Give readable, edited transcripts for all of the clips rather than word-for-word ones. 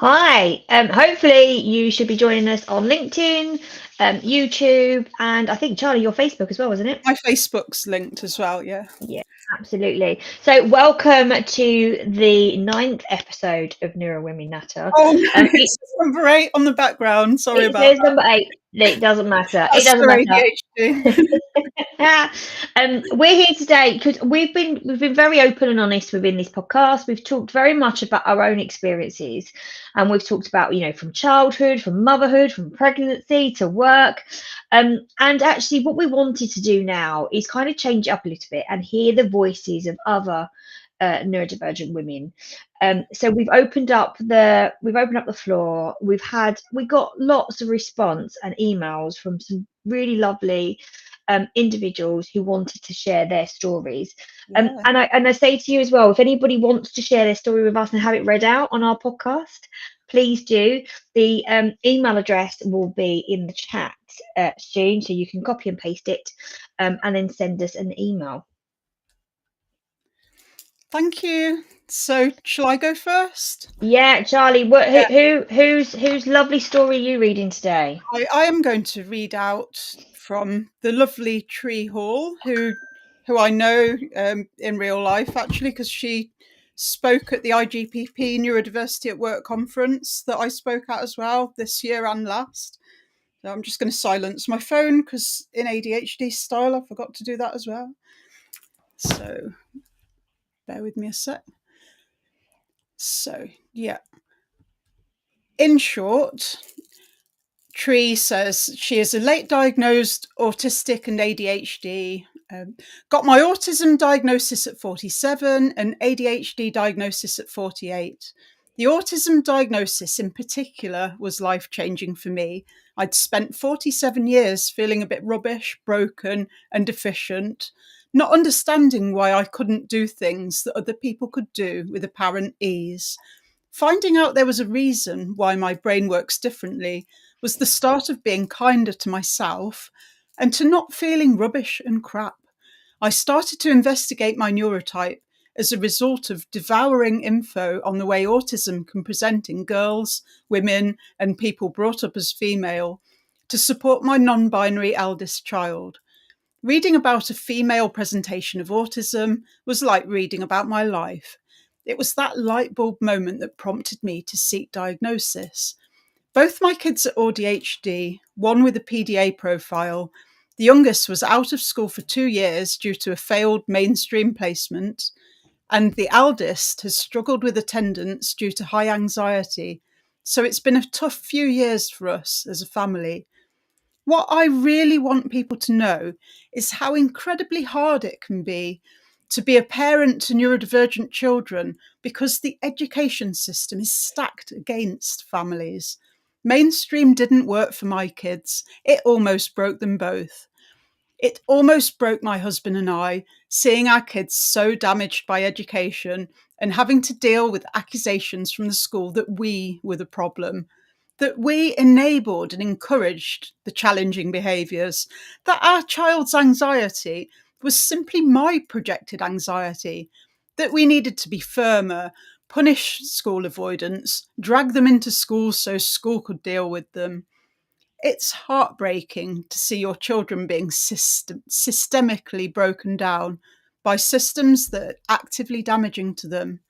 Hi. Hopefully you should be joining us on LinkedIn, YouTube, and I think Charlie, your Facebook as well, wasn't it? My Facebook's linked as well, yeah. Yeah, absolutely. So welcome to the ninth episode of NeuroWomen Natter. Oh, no, It, it's number 8 on the background. Sorry it about says that. number eight. It doesn't matter. It That's doesn't the matter. ADHD. We're here today because we've been very open and honest within this podcast. We've talked very much about our own experiences, and we've talked about from childhood, from motherhood, from pregnancy to work, and actually what we wanted to do now is kind of change it up a little bit and hear the voices of other neurodivergent women. So we've opened up the floor. We got lots of response and emails from some really lovely individuals who wanted to share their stories. Yeah. And I say to you as well, if anybody wants to share their story with us and have it read out on our podcast, please do. The email address will be in the chat soon, so you can copy and paste it and then send us an email. Thank you. So, shall I go first? Yeah, Charlie, Yeah. whose lovely story are you reading today? I am going to read out from the lovely Tree Hall, who I know in real life, actually, because she spoke at the IGPP Neurodiversity at Work conference that I spoke at as well this year and last. So I'm just going to silence my phone because in ADHD style, I forgot to do that as well. So bear with me a sec. So, yeah. In short, Tree says she is a late diagnosed autistic and ADHD. Got my autism diagnosis at 47 and ADHD diagnosis at 48. The autism diagnosis in particular was life-changing for me. I'd spent 47 years feeling a bit rubbish, broken, and deficient, not understanding why I couldn't do things that other people could do with apparent ease. Finding out there was a reason why my brain works differently was the start of being kinder to myself and to not feeling rubbish and crap. I started to investigate my neurotype as a result of devouring info on the way autism can present in girls, women, and people brought up as female to support my non-binary eldest child. Reading about a female presentation of autism was like reading about my life. It was that light bulb moment that prompted me to seek diagnosis. Both my kids are ADHD, one with a PDA profile. The youngest was out of school for 2 years due to a failed mainstream placement, and the eldest has struggled with attendance due to high anxiety. So it's been a tough few years for us as a family. What I really want people to know is how incredibly hard it can be to be a parent to neurodivergent children because the education system is stacked against families. Mainstream didn't work for my kids. It almost broke them both. It almost broke my husband and I, seeing our kids so damaged by education and having to deal with accusations from the school that we were the problem, that we enabled and encouraged the challenging behaviours, that our child's anxiety was simply my projected anxiety, that we needed to be firmer, punish school avoidance, drag them into school so school could deal with them. It's heartbreaking to see your children being systemically broken down by systems that are actively damaging to them.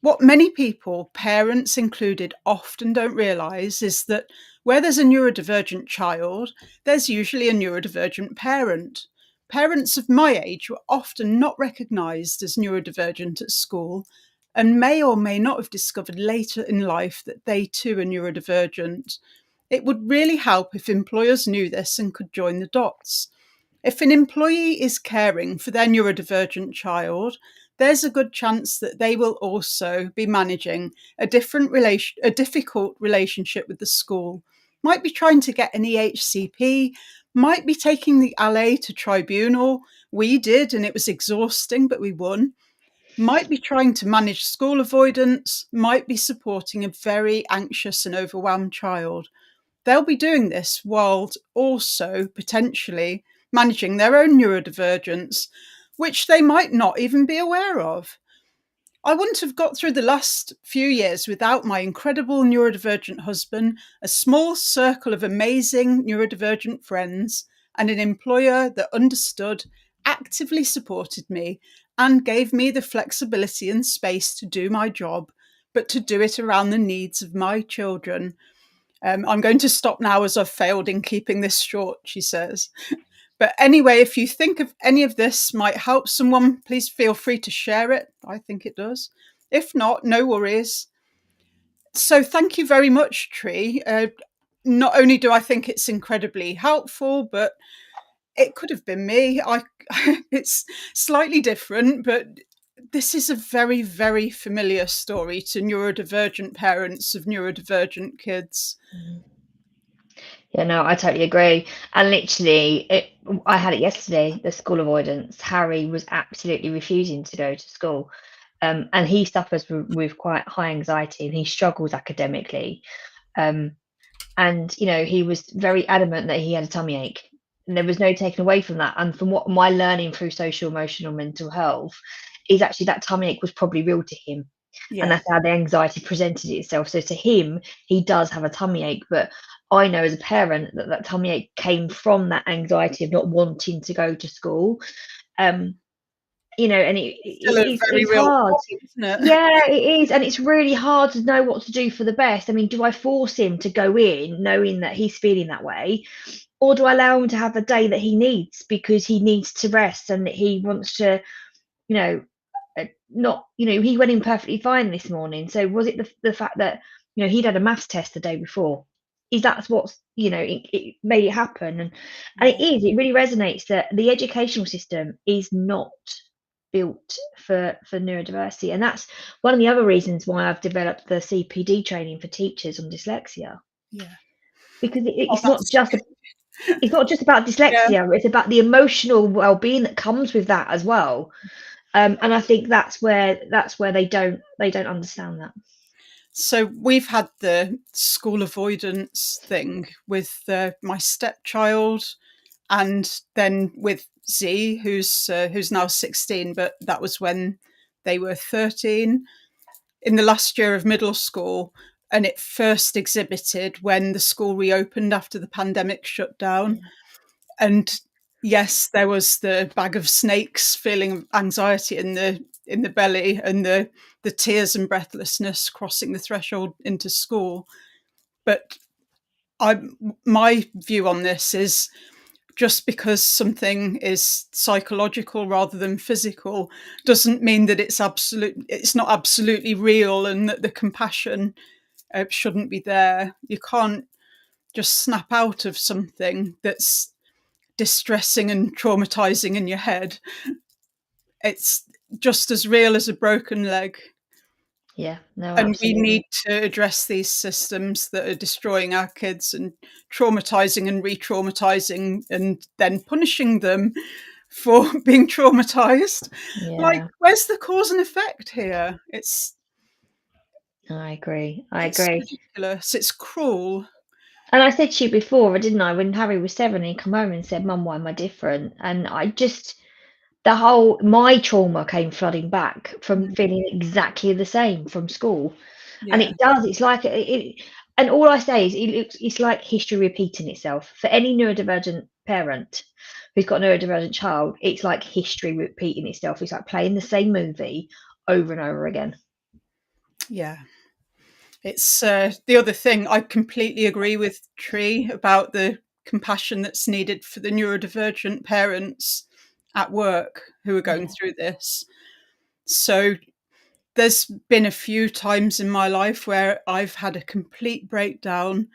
What many people, parents included, often don't realise is that where there's a neurodivergent child, there's usually a neurodivergent parent. Parents of my age were often not recognised as neurodivergent at school and may or may not have discovered later in life that they too are neurodivergent. It would really help if employers knew this and could join the dots. If an employee is caring for their neurodivergent child, there's a good chance that they will also be managing a difficult relationship with the school. Might be trying to get an EHCP, might be taking the LA to tribunal. We did, and it was exhausting, but we won. Might be trying to manage school avoidance, might be supporting a very anxious and overwhelmed child. They'll be doing this while also potentially managing their own neurodivergence, which they might not even be aware of. I wouldn't have got through the last few years without my incredible neurodivergent husband, a small circle of amazing neurodivergent friends, and an employer that understood, actively supported me, and gave me the flexibility and space to do my job, but to do it around the needs of my children. I'm going to stop now as I've failed in keeping this short, she says. But anyway, if you think of any of this might help someone, please feel free to share it. I think it does. If not, no worries. So thank you very much, Tree. Not only do I think it's incredibly helpful, but it could have been me. It's slightly different, but this is a very, very familiar story to neurodivergent parents of neurodivergent kids. Yeah, no, I totally agree. And literally, I had it yesterday, the school avoidance. Harry was absolutely refusing to go to school. And he suffers with quite high anxiety and he struggles academically. And, he was very adamant that he had a tummy ache. And there was no taking away from that. And from what my learning through social, emotional, mental health is actually that tummy ache was probably real to him. And Yeah. that's how the anxiety presented itself. So to him, he does have a tummy ache, but I know as a parent that that tummy ache came from that anxiety of not wanting to go to school. And Still a very it's real hard. problem, isn't it? Yeah, it is, and it's really hard to know what to do for the best. I mean, do I force him to go in knowing that he's feeling that way, or do I allow him to have the day that he needs because he needs to rest and he wants to, you know, not, he went in perfectly fine this morning. So was it the fact that, he'd had a maths test the day before? Is that's what's, it made it happen? And it really resonates that the educational system is not built for neurodiversity. And that's one of the other reasons why I've developed the CPD training for teachers on dyslexia. Yeah. Because Oh, it's not that's just it's not just about yeah. dyslexia, it's about the emotional well-being that comes with that as well. And I think that's where they don't understand that. So we've had the school avoidance thing with my stepchild, and then with Z, who's now 16, but that was when they were 13 in the last year of middle school. And it first exhibited when the school reopened after the pandemic shut down. And yes, there was the bag of snakes, feeling of anxiety in the belly, and the tears and breathlessness crossing the threshold into school. But my view on this is, just because something is psychological rather than physical doesn't mean that it's not absolutely real, and that the compassion shouldn't be there. You can't just snap out of something that's distressing and traumatizing in your head. It's just as real as a broken leg. Yeah, no, And we absolutely. need to address these systems that are destroying our kids and traumatizing and re-traumatizing and then punishing them for being traumatized. Like, Yeah, where's the cause and effect here? I agree. I It's agree. ridiculous. It's cruel. And I said to you before, didn't I, when Harry was 7, he come home and said, "Mum, why am I different?" And I just, my trauma came flooding back from feeling exactly the same from school. And Yeah. it does, it's like and all I say is it's like history repeating itself. For any neurodivergent parent who's got a neurodivergent child, it's like history repeating itself. It's like playing the same movie over and over again. Yeah. It's the other thing. I completely agree with Tree about the compassion that's needed for the neurodivergent parents at work who are going Yeah. through this. So there's been a few times in my life where I've had a complete breakdown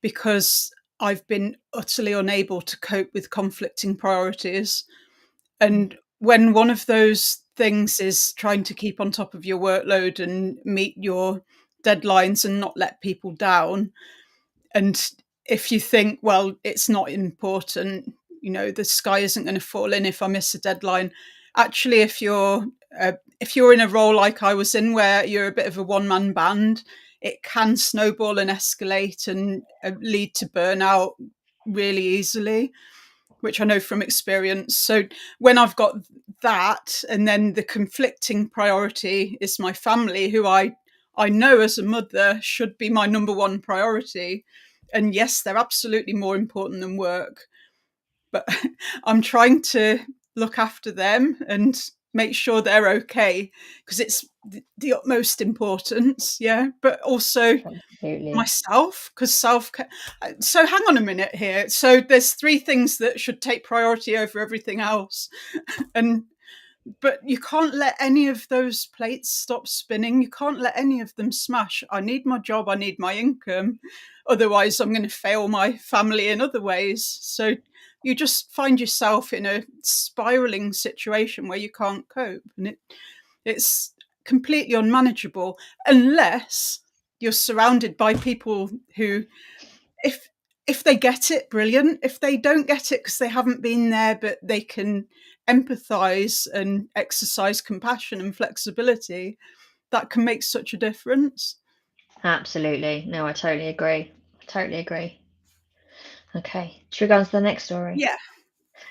because I've been utterly unable to cope with conflicting priorities. Mm. And when one of those things is trying to keep on top of your workload and meet your deadlines and not let people down, and if you think, well, it's not important, the sky isn't going to fall in if I miss a deadline. Actually, if you're in a role like I was in, where you're a bit of a one-man band, it can snowball and escalate and lead to burnout really easily, which I know from experience. So when I've got that, and then the conflicting priority is my family, who I know as a mother should be my number one priority. And yes, they're absolutely more important than work, but I'm trying to look after them and make sure they're okay, because it's the utmost importance. Yeah, but also Absolutely. myself, because self-care. So hang on a minute here. So there's three things that should take priority over everything else, but you can't let any of those plates stop spinning. You can't let any of them smash. I need my job, I need my income, otherwise I'm going to fail my family in other ways. So you just find yourself in a spiraling situation where you can't cope, and it's completely unmanageable unless you're surrounded by people who, if they get it, brilliant. If they don't get it because they haven't been there, but they can empathize and exercise compassion and flexibility, that can make such a difference. Absolutely. No, I totally agree. Totally agree. Okay. Should we go on to the next story? Yeah.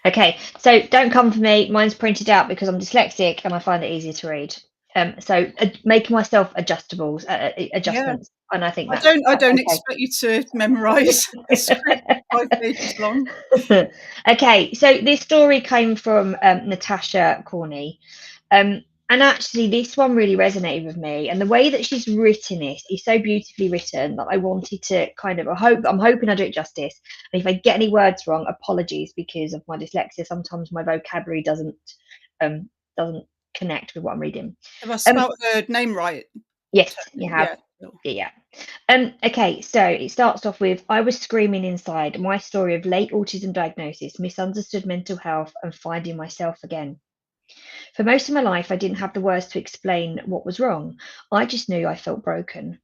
Okay. So don't come for me. Mine's printed out because I'm dyslexic and I find it easier to read. So making myself adjustments, and I think I that's don't okay. expect you to memorize a script 5 pages long. Okay, so this story came from Natasha Corney. And actually, this one really resonated with me. And the way that she's written it is so beautifully written that I wanted to kind of, I'm hoping I do it justice. And if I get any words wrong, apologies, because of my dyslexia. Sometimes my vocabulary doesn't connect with what I'm reading. Have I spelled her name right? Yes, you have. Yeah. Okay, so it starts off with, I was screaming inside, my story of late autism diagnosis, misunderstood mental health, and finding myself again. For most of my life, I didn't have the words to explain what was wrong. I just knew I felt broken.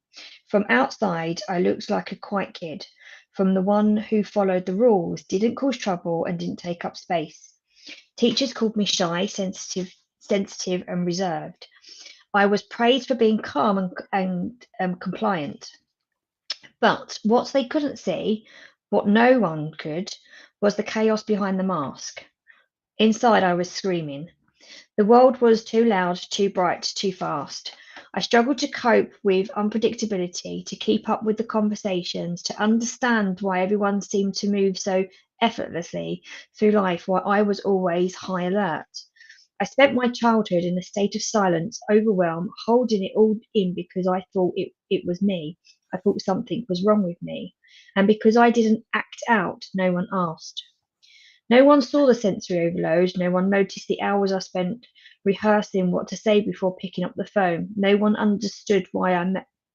From outside, I looked like a quiet kid. From the one who followed the rules, didn't cause trouble, and didn't take up space. Teachers called me shy, sensitive, and reserved. I was praised for being calm and compliant. But what they couldn't see, what no one could, was the chaos behind the mask. Inside, I was screaming. The world was too loud, too bright, too fast. I struggled to cope with unpredictability, to keep up with the conversations, to understand why everyone seemed to move so effortlessly through life while I was always high alert. I spent my childhood in a state of silence, overwhelmed, holding it all in because I thought it was me. I thought something was wrong with me. And because I didn't act out, no one asked. No one saw the sensory overload. No one noticed the hours I spent rehearsing what to say before picking up the phone. No one understood why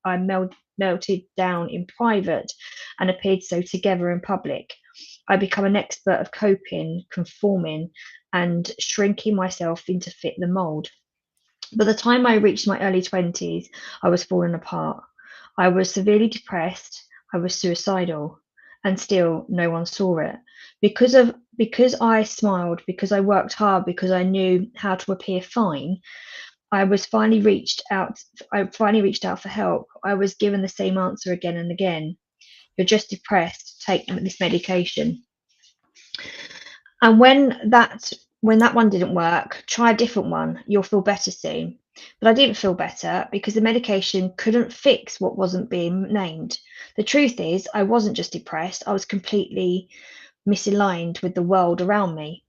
I melted down in private and appeared so together in public. I become an expert of coping, conforming, and shrinking myself into fit the mold. By the time I reached my early 20s, I was falling apart. I was severely depressed. I was suicidal, and still no one saw it. Because I smiled, because I worked hard, because I knew how to appear fine, finally reached out. I finally reached out for help. I was given the same answer again and again. You're just depressed. Take this medication. And when that one didn't work, try a different one. You'll feel better soon. But I didn't feel better because the medication couldn't fix what wasn't being named. The truth is, I wasn't just depressed, I was completely misaligned with the world around me.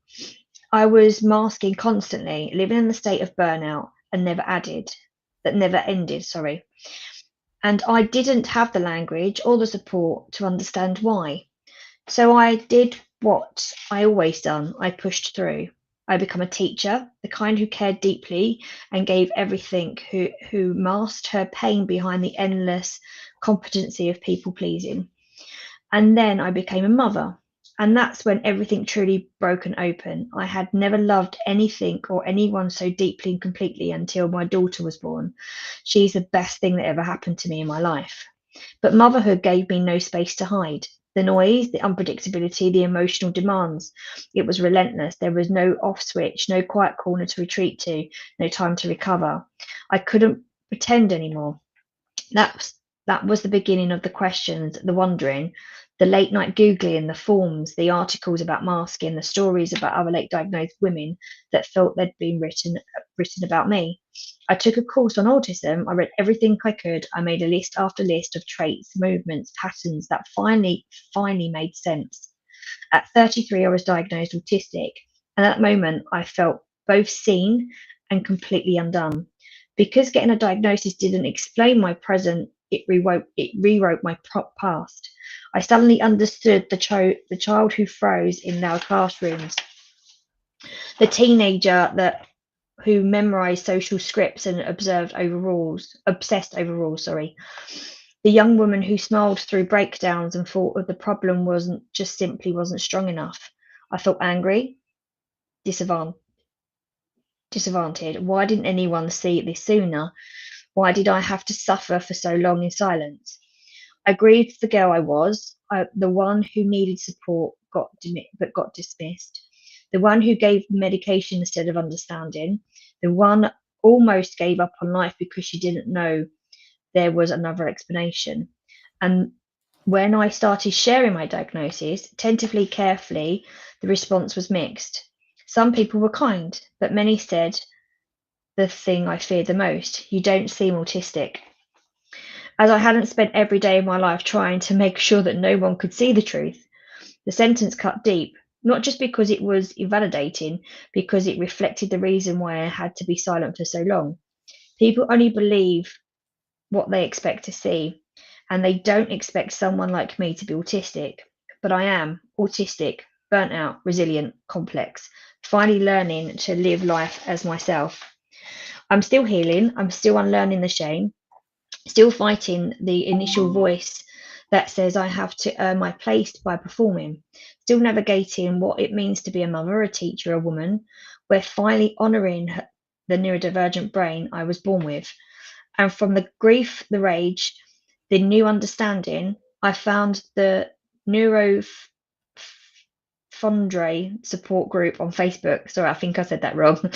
I was masking constantly, living in the state of burnout that never ended, sorry. And I didn't have the language or the support to understand why. So I did what I always done. I pushed through. I become a teacher, the kind who cared deeply and gave everything, who masked her pain behind the endless competency of people pleasing. And then I became a mother. And that's when everything truly broken open. I had never loved anything or anyone so deeply and completely until my daughter was born. She's the best thing that ever happened to me in my life. But motherhood gave me no space to hide. The noise, the unpredictability, the emotional demands. It was relentless. There was no off switch, no quiet corner to retreat to, no time to recover. I couldn't pretend anymore. That's That was the beginning of the questions, the wondering, the late night Googling, the forms, the articles about masking, the stories about other late diagnosed women that felt they'd been written about me. I took a course on autism. I read everything I could. I made a list after list of traits, movements, patterns that finally made sense. At 33, I was diagnosed autistic, and at that moment, I felt both seen and completely undone. Because getting a diagnosis didn't explain my present, it rewrote my past. I suddenly understood the child who froze in our classrooms, the teenager that who memorized social scripts and obsessed over rules, sorry. The young woman who smiled through breakdowns and thought that the problem wasn't strong enough. I felt angry, disadvantaged. Why didn't anyone see this sooner? Why did I have to suffer for so long in silence? I grieved the girl I was, the one who needed support but got dismissed, the one who gave medication instead of understanding, the one almost gave up on life because she didn't know there was another explanation. And when I started sharing my diagnosis, tentatively, carefully, the response was mixed. Some people were kind, but many said the thing I feared the most: you don't seem autistic. As I hadn't spent every day of my life trying to make sure that no one could see the truth, the sentence cut deep, not just because it was invalidating, because it reflected the reason why I had to be silent for so long. People only believe what they expect to see, and they don't expect someone like me to be autistic. But I am autistic, burnt out, resilient, complex, finally learning to live life as myself. I'm still healing, I'm still unlearning the shame, still fighting the initial voice that says I have to earn my place by performing, still navigating what it means to be a mother, a teacher, a woman. We're finally honouring the neurodivergent brain I was born with. And from the grief, the rage, the new understanding, I found the Neurofundre support group on Facebook. Sorry, I think I said that wrong.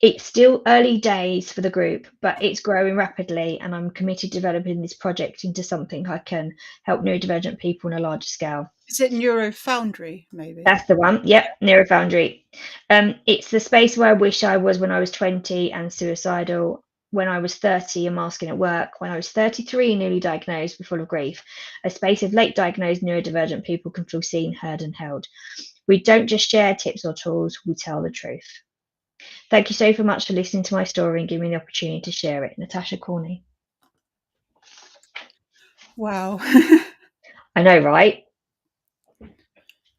It's still early days for the group, but it's growing rapidly, and I'm committed to developing this project into something I can help neurodivergent people on a larger scale. Is it NeuroFoundry, maybe? That's the one. Yep, Neurofoundry. It's the space where I wish I was when I was 20 and suicidal, when I was 30 and masking at work, when I was 33 newly diagnosed but full of grief. A space of late diagnosed neurodivergent people can feel seen, heard, and held. We don't just share tips or tools, we tell the truth. Thank you so much for listening to my story and giving me the opportunity to share it. Natasha Corney. Wow. I know, right?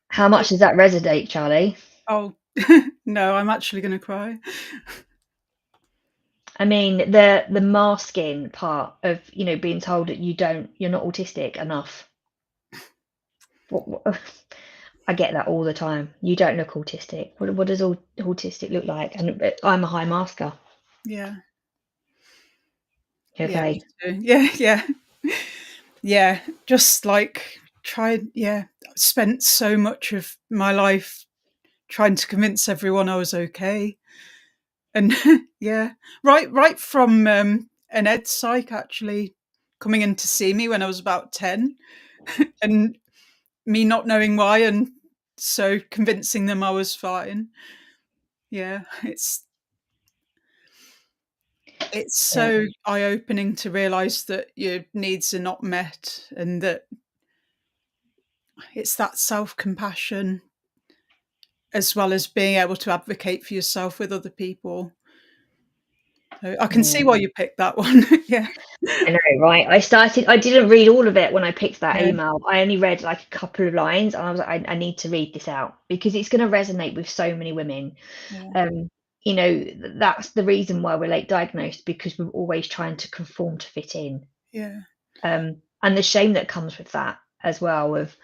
How much does that resonate, Charlie? Oh, no, I'm actually going to cry. I mean, the masking part of, being told that you're not autistic enough. I get that all the time. You don't look autistic. What does autistic look like? And I'm a high masker. Yeah. Okay. Yeah. Yeah. Just like spent so much of my life trying to convince everyone I was okay. And yeah, right from an ed psych actually coming in to see me when I was about 10 and me not knowing why, and so convincing them I was fine. Yeah, it's so eye-opening to realize that your needs are not met, and that it's that self-compassion as well as being able to advocate for yourself with other people. So I can see why you picked that one. Yeah. I know, right? I didn't read all of it when I picked that Yeah. email. I only read like a couple of lines, and I was like, I need to read this out because it's going to resonate with so many women. Yeah. That's the reason why we're late diagnosed, because we're always trying to conform to fit in. Yeah. And the shame that comes with that as well of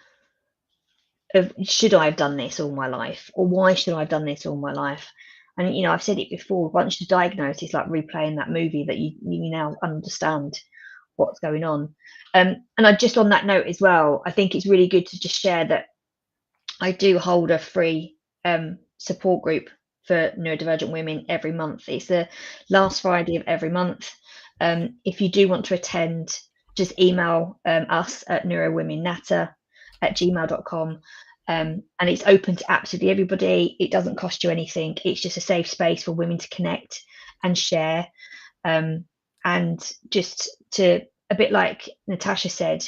should I have done this all my life, or why should I have done this all my life? And I've said it before, once you're diagnosed, it's like replaying that movie that you now understand what's going on. And I just, on that note as well, I think it's really good to just share that I do hold a free support group for neurodivergent women every month. It's the last Friday of every month. If you do want to attend, just email us at neurowomennatter@gmail.com. And it's open to absolutely everybody. It doesn't cost you anything. It's just a safe space for women to connect and share. And just to, a bit like Natasha said,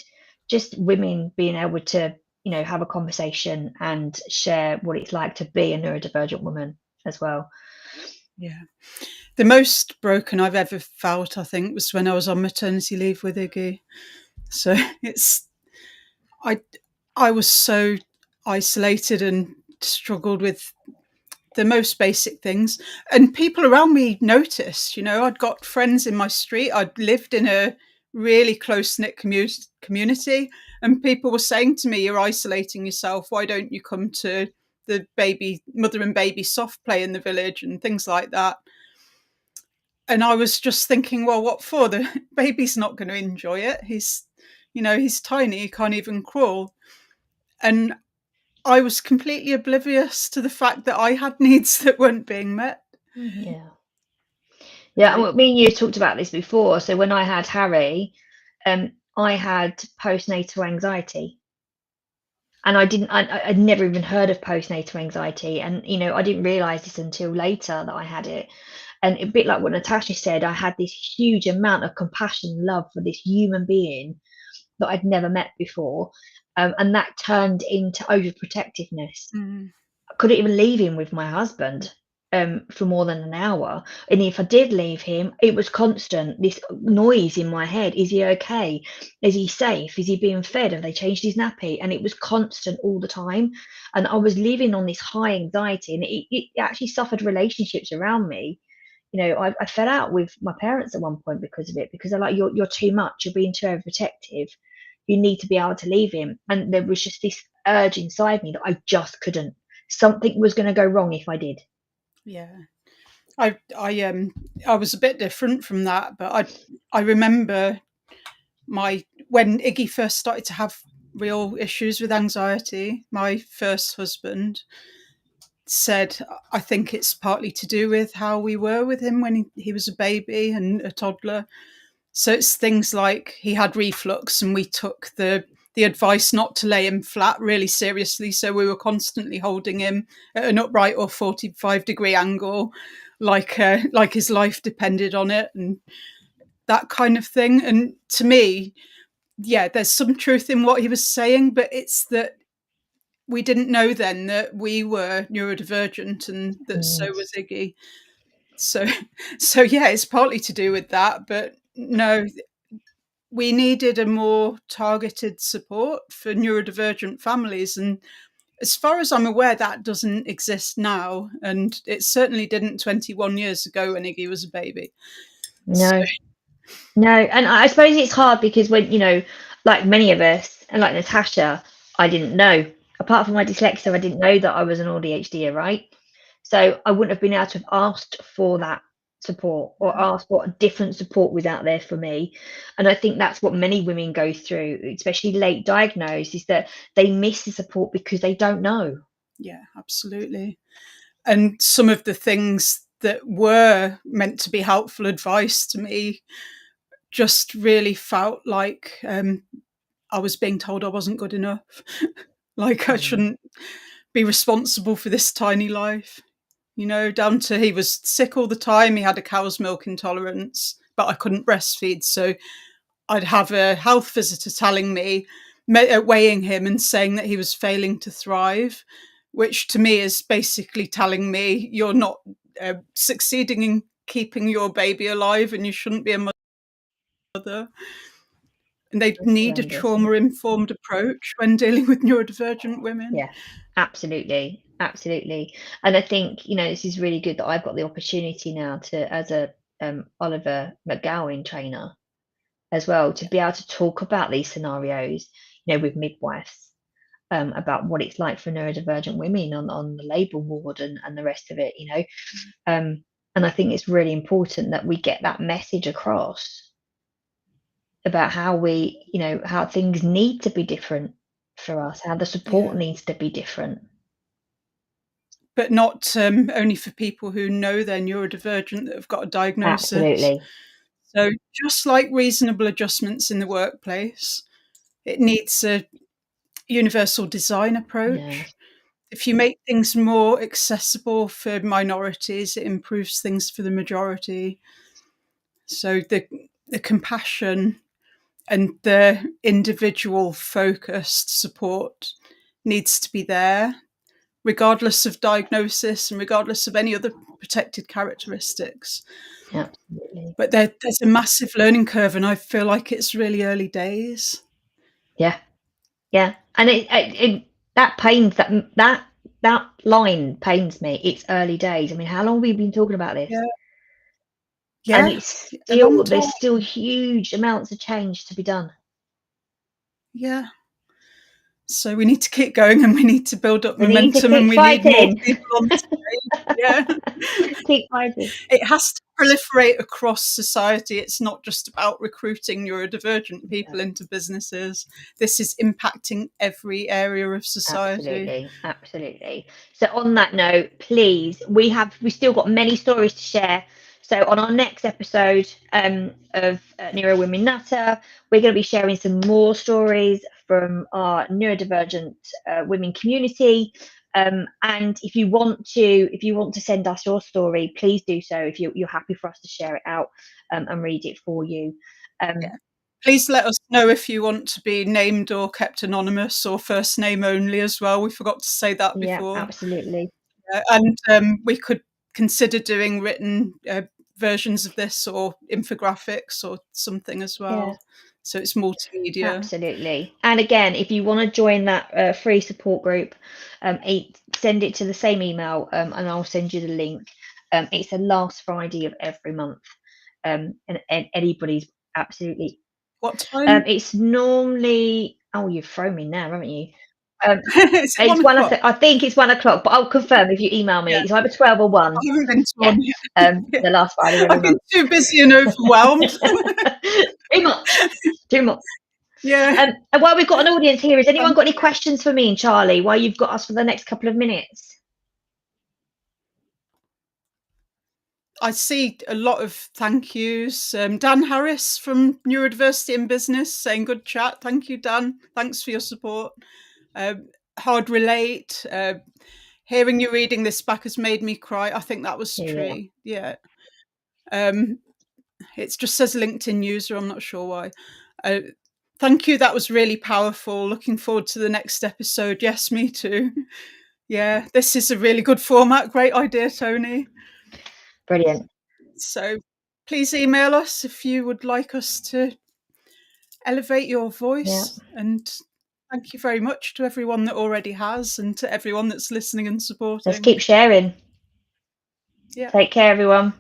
just women being able to, have a conversation and share what it's like to be a neurodivergent woman as well. Yeah. The most broken I've ever felt, I think, was when I was on maternity leave with Iggy. So I was so isolated and struggled with the most basic things. And people around me noticed, I'd got friends in my street. I'd lived in a really close-knit community. And people were saying to me, "You're isolating yourself. Why don't you come to the mother and baby soft play in the village," and things like that. And I was just thinking, well, what for? The baby's not going to enjoy it. He's tiny. He can't even crawl. And I was completely oblivious to the fact that I had needs that weren't being met. Yeah. Yeah, and me and you talked about this before. So when I had Harry, I had postnatal anxiety. And I'd never even heard of postnatal anxiety. And, I didn't realize this until later that I had it. And a bit like what Natasha said, I had this huge amount of compassion and love for this human being that I'd never met before. And that turned into overprotectiveness. I couldn't even leave him with my husband for more than an hour. And if I did leave him, it was constant, this noise in my head. Is he okay? Is he safe? Is he being fed? Have they changed his nappy? And it was constant all the time. And I was living on this high anxiety, and it actually suffered relationships around me. I fell out with my parents at one point because of it, because they're like, you're too much, you're being too overprotective. You need to be able to leave him. And there was just this urge inside me that I just couldn't. Something was going to go wrong if I did. Yeah. I was a bit different from that, but I remember when Iggy first started to have real issues with anxiety, my first husband said, "I think it's partly to do with how we were with him when he was a baby and a toddler." So it's things like he had reflux, and we took the advice not to lay him flat really seriously. So we were constantly holding him at an upright or 45-degree angle, like his life depended on it, and that kind of thing. And to me, yeah, there's some truth in what he was saying, but it's that we didn't know then that we were neurodivergent and that so was Iggy. So yeah, it's partly to do with that, but no, we needed a more targeted support for neurodivergent families. And as far as I'm aware, that doesn't exist now. And it certainly didn't 21 years ago when Iggy was a baby. No. No, and I suppose it's hard because when, like many of us, and like Natasha, I didn't know. Apart from my dyslexia, I didn't know that I was an ADHD, right? So I wouldn't have been able to have asked for that support or asked what different support was out there for me. And I think that's what many women go through, especially late diagnosed, is that they miss the support because they don't know. Yeah, absolutely. And some of the things that were meant to be helpful advice to me just really felt like I was being told I wasn't good enough. Like I shouldn't be responsible for this tiny life. Down to he was sick all the time. He had a cow's milk intolerance, but I couldn't breastfeed. So I'd have a health visitor telling me, weighing him and saying that he was failing to thrive, which to me is basically telling me you're not succeeding in keeping your baby alive and you shouldn't be a mother. And they need a trauma-informed approach when dealing with neurodivergent women. Yeah, absolutely. Absolutely. And I think, this is really good that I've got the opportunity now to, as a Oliver McGowan trainer as well, to be able to talk about these scenarios, with midwives, about what it's like for neurodivergent women on the labour ward and the rest of it, and I think it's really important that we get that message across about how how things need to be different for us, how the support needs to be different. But not only for people who know they're neurodivergent that have got a diagnosis. Absolutely. So just like reasonable adjustments in the workplace, it needs a universal design approach. Yeah. If you make things more accessible for minorities, it improves things for the majority. So the compassion and the individual focused support needs to be there, regardless of diagnosis and regardless of any other protected characteristics. Absolutely. But there's a massive learning curve, and I feel like it's really early days. Yeah. Yeah. And it that pains that line pains me. It's early days. I mean, how long have we been talking about this? Yeah, And yeah, it's a long still time. there's still huge amounts of change to be done. Yeah. So we need to keep going, and we need to build up We need to momentum, and keep we need more fighting. people on stage. Yeah. Keep fighting. It has to proliferate across society. It's not just about recruiting neurodivergent people into businesses. This is impacting every area of society. Absolutely. So on that note, please, we still got many stories to share. So on our next episode of NeuroWomen Natter, we're going to be sharing some more stories from our neurodivergent women community. And if you want to send us your story, please do so. If you're happy for us to share it out and read it for you. Yeah. Please let us know if you want to be named or kept anonymous or first name only as well. We forgot to say that before. Yeah, absolutely. And we could consider doing written versions of this or infographics or something as well. Yeah. So it's multimedia. Absolutely. And again, if you want to join that free support group, send it to the same email and I'll send you the link. It's the last Friday of every month. And anybody's absolutely. What time? It's normally, oh, you've thrown me now, haven't you? It's It's 1 o'clock. I think it's 1 o'clock, but I'll confirm if you email me. Yeah. It's either 12 or 1. I haven't been to one yet. The last Friday of every I've been month. too busy and overwhelmed. Too much. Yeah. And while we've got an audience here, has anyone got any questions for me and Charlie while you've got us for the next couple of minutes? I see a lot of thank yous. Dan Harris from Neurodiversity in Business saying good chat. Thank you, Dan. Thanks for your support. Hard relate. Hearing you reading this back has made me cry. I think that was Tree. Yeah. It just says LinkedIn user. I'm not sure why. Thank you. That was really powerful. Looking forward to the next episode. Yes, me too. Yeah, this is a really good format. Great idea, Tony. Brilliant. So please email us if you would like us to elevate your voice. Yeah. And thank you very much to everyone that already has and to everyone that's listening and supporting. Let's keep sharing. Yeah. Take care, everyone.